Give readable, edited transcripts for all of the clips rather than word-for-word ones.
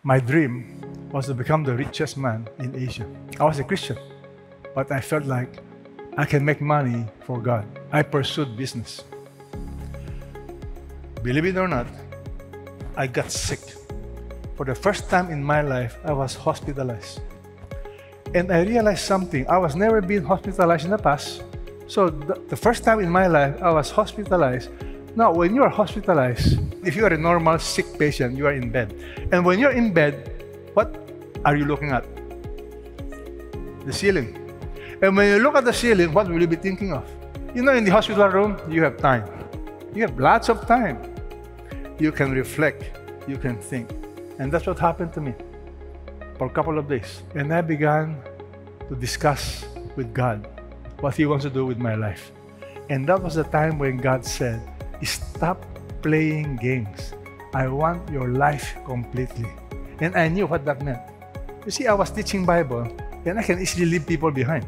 My dream was to become the richest man in Asia. I was a Christian, but I felt like I can make money for God. I pursued business. Believe it or not, I got sick. For the first time in my life, I was hospitalized. And I realized something. I was never been hospitalized in the past. So the first time in my life, I was hospitalized. Now, when you are hospitalized, if you are a normal sick patient, you are in bed. And when you're in bed, what are you looking at? The ceiling. And when you look at the ceiling, what will you be thinking of? You know, in the hospital room, you have time. You have lots of time. You can reflect. You can think. And that's what happened to me for a couple of days. And I began to discuss with God what He wants to do with my life. And that was the time when God said, stop playing games. I want your life completely. And I knew what that meant. You see, I was teaching Bible, and I can easily leave people behind.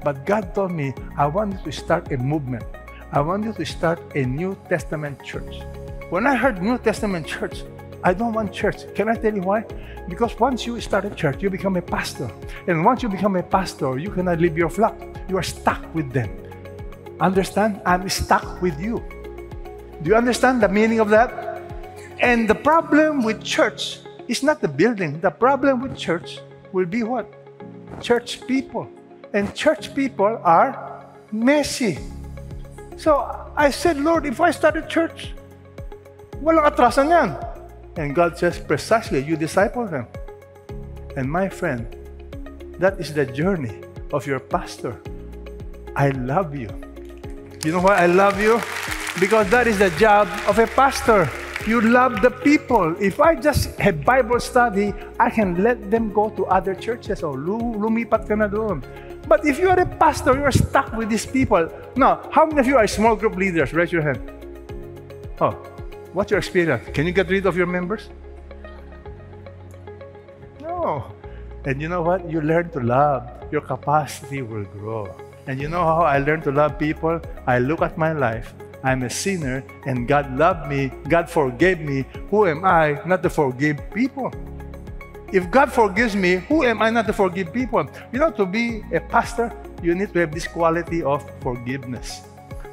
But God told me, I want you to start a movement. I want you to start a New Testament church. When I heard New Testament church, I don't want church. Can I tell you why? Because once you start a church, you become a pastor. And once you become a pastor, you cannot leave your flock. You are stuck with them. Understand? I'm stuck with you. Do you understand the meaning of that? And the problem with church is not the building. The problem with church will be what? Church people. And church people are messy. So I said, Lord, if I start a church, walang atrasan yan. And God says, precisely, you disciple them. And my friend, that is the journey of your pastor. I love you. You know why I love you? Because that is the job of a pastor. You love the people. If I just have Bible study, I can let them go to other churches or lumipat ka na doon. But if you are a pastor, you are stuck with these people. Now, how many of you are small group leaders? Raise your hand. Oh, what's your experience? Can you get rid of your members? No. And you know what? You learn to love. Your capacity will grow. And you know how I learned to love people? I look at my life. I'm a sinner, and God loved me. God forgave me. Who am I not to forgive people? If God forgives me, who am I not to forgive people? You know, to be a pastor, you need to have this quality of forgiveness.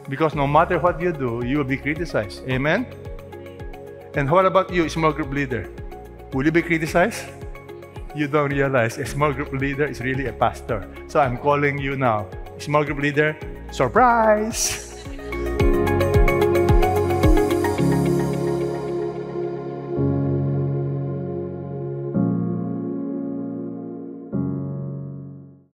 Because no matter what you do, you will be criticized. Amen? And what about you, small group leader? Will you be criticized? You don't realize a small group leader is really a pastor. So I'm calling you now. Small group leader, surprise!